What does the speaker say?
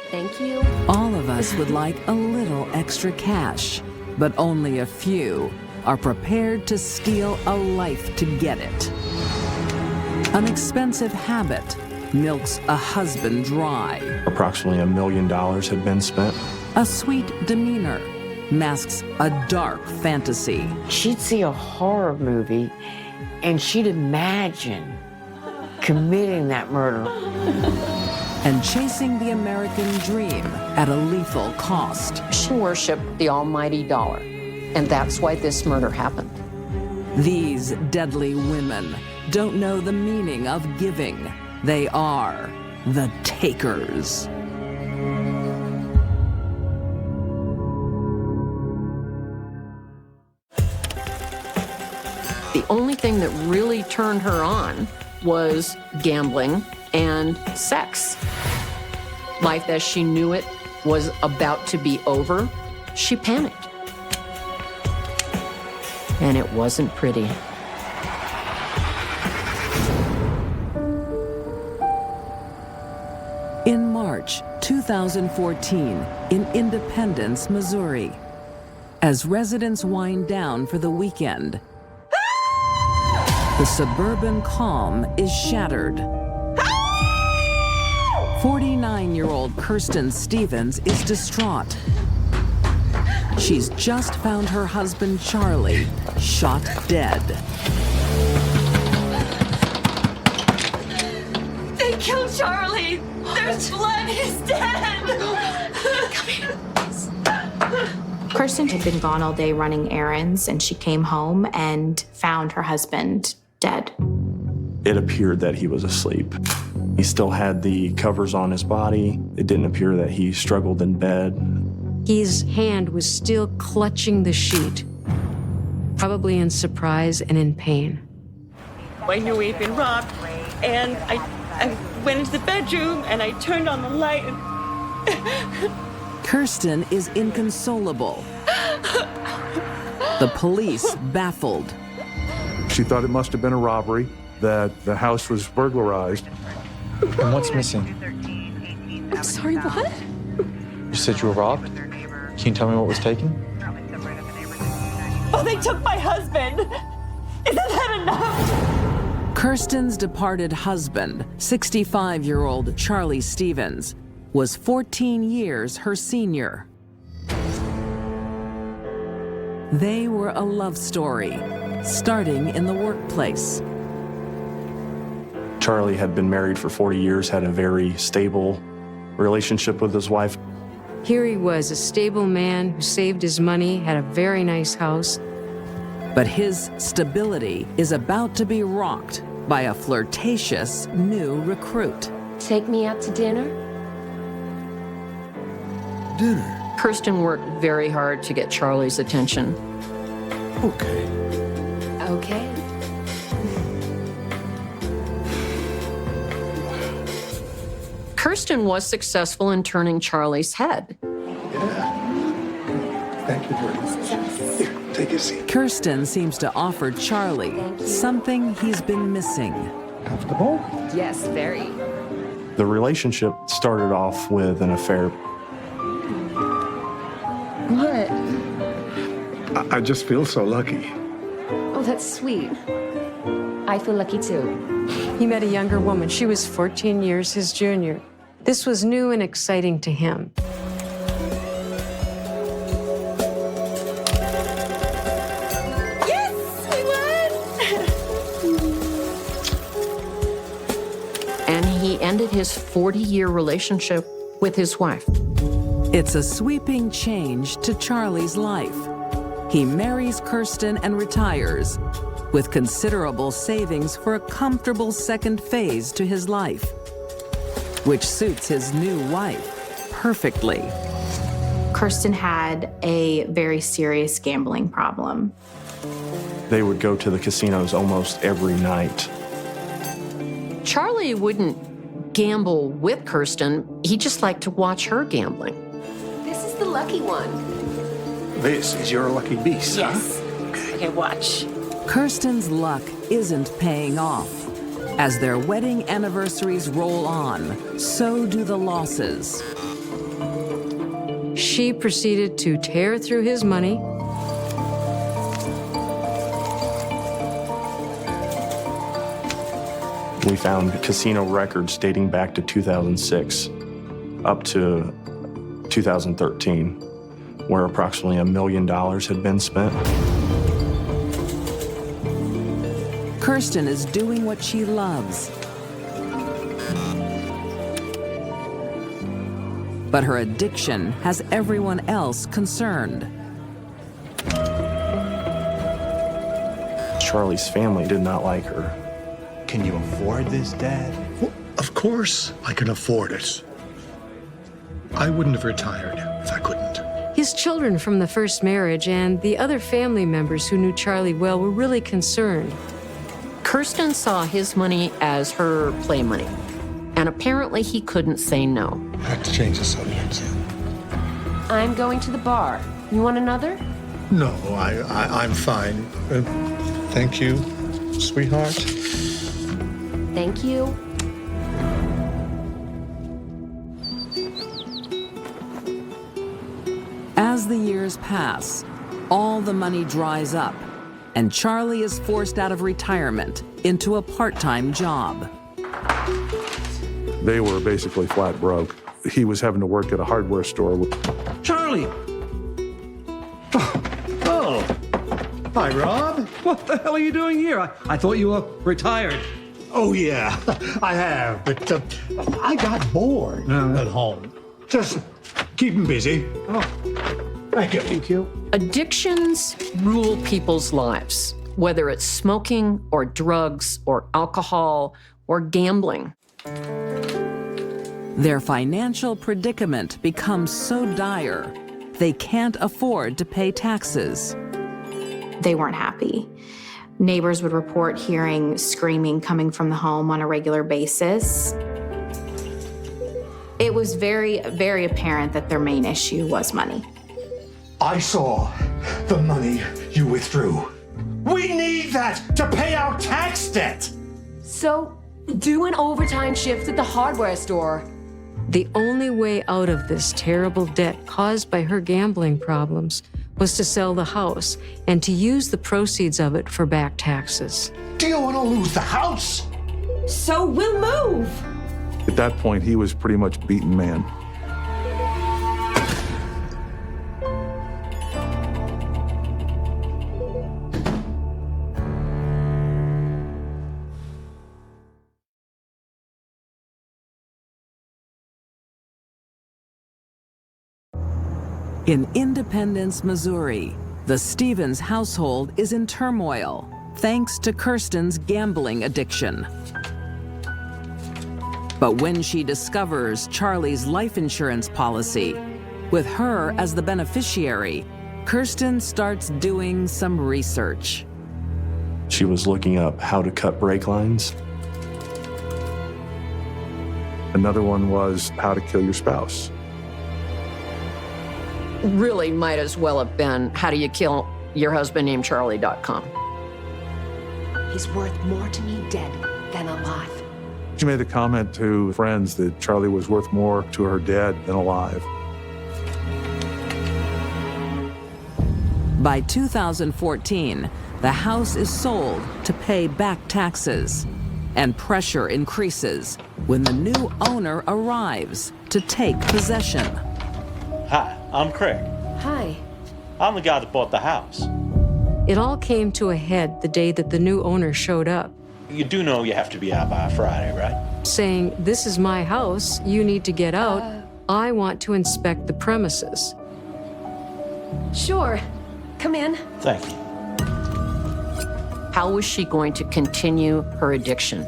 Thank you. All of us would like a little extra cash, but only a few are prepared to steal a life to get it. An expensive habit milks a husband dry. Approximately $1 million had been spent. A sweet demeanor masks a dark fantasy. She'd see a horror movie and she'd imagine committing that murder. And chasing the American dream at a lethal cost. She worshipped the almighty dollar, and that's why this murder happened. These deadly women don't know the meaning of giving. They are the takers. The only thing that really turned her on was gambling and sex. Life as she knew it was about to be over. She panicked. And it wasn't pretty. In March 2014, in Independence, Missouri, as residents wind down for the weekend, the suburban calm is shattered. 49-year-old Kirsten Stephens is distraught. She's just found her husband, Charlie, shot dead. They killed Charlie! There's blood! He's dead! Come here. Kirsten had been gone all day running errands, and she came home and found her husband dead. It appeared that he was asleep. He still had the covers on his body. It didn't appear that he struggled in bed. His hand was still clutching the sheet, probably in surprise and in pain. I knew he'd been robbed, and I went into the bedroom and I turned on the light and... Kirsten is inconsolable. The police baffled. She thought it must have been a robbery, that the house was burglarized. And what's missing? I'm sorry, what? You said you were robbed? Can you tell me what was taken? Oh, they took my husband! Isn't that enough? Kirsten's departed husband, 65-year-old Charlie Stephens, was 14 years her senior. They were a love story, starting in the workplace. Charlie had been married for 40 years, had a very stable relationship with his wife. Here he was, a stable man who saved his money, had a very nice house. But his stability is about to be rocked by a flirtatious new recruit. Take me out to dinner? Dinner? Kirsten worked very hard to get Charlie's attention. Okay. Okay. Kirsten was successful in turning Charlie's head. Yeah. Thank you very much. Here, take a seat. Kirsten seems to offer Charlie something he's been missing. Comfortable? Yes, very. The relationship started off with an affair. What? I just feel so lucky. Oh, that's sweet. I feel lucky too. He met a younger woman. She was 14 years his junior. This was new and exciting to him. Yes, we won! And he ended his 40-year relationship with his wife. It's a sweeping change to Charlie's life. He marries Kirsten and retires, with considerable savings for a comfortable second phase to his life, which suits his new wife perfectly. Kirsten had a very serious gambling problem. They would go to the casinos almost every night. Charlie wouldn't gamble with Kirsten. He just liked to watch her gambling. This is the lucky one. This is your lucky beast, Yes. Okay, watch. Kirsten's luck isn't paying off. As their wedding anniversaries roll on, so do the losses. She proceeded to tear through his money, We found casino records dating back to 2006 up to 2013, where approximately $1 million had been spent. Kirsten is doing what she loves. But her addiction has everyone else concerned. Charlie's family did not like her. Can you afford this, Dad? Well, of course I can afford it. I wouldn't have retired if I couldn't. his children from the first marriage and the other family members who knew Charlie well were really concerned. Kirsten saw his money as her play money, and apparently he couldn't say no. I have to change the subject. I'm going to the bar. You want another? No, I'm fine. Thank you, sweetheart. Thank you. As the years pass, all the money dries up, and Charlie is forced out of retirement into a part-time job. They were basically flat broke. He was having to work at a hardware store. Charlie! Oh, hi, Rob. What the hell are you doing here? I thought you were retired. Oh, yeah, I have, but I got bored at home. Just keeping busy. Oh, thank you. Thank you. Addictions rule people's lives, whether it's smoking or drugs or alcohol or gambling. Their financial predicament becomes so dire, they can't afford to pay taxes. They weren't happy. Neighbors would report hearing screaming coming from the home on a regular basis. It was very, very apparent that their main issue was money. I saw the money you withdrew. We need that to pay our tax debt. So, do an overtime shift at the hardware store. The only way out of this terrible debt caused by her gambling problems was to sell the house and to use the proceeds of it for back taxes. Do you want to lose the house? So we'll move. At that point, he was pretty much beaten man. In Independence, Missouri, the Stephens household is in turmoil thanks to Kirsten's gambling addiction. But when she discovers Charlie's life insurance policy, with her as the beneficiary, Kirsten starts doing some research. She was looking up how to cut brake lines. Another one was how to kill your spouse. Really might as well have been how do you kill your husband named Charlie.com. He's worth more to me dead than alive. She made the comment to friends that Charlie was worth more to her dead than alive. By 2014, the house is sold to pay back taxes, and pressure increases when the new owner arrives to take possession. Hi, I'm Craig. Hi. I'm the guy that bought the house. It all came to a head the day that the new owner showed up, You do know you have to be out by Friday, right? saying, "This is my house, you need to get out. I want to inspect the premises." Sure. Come in. Thank you. How was she going to continue her addiction?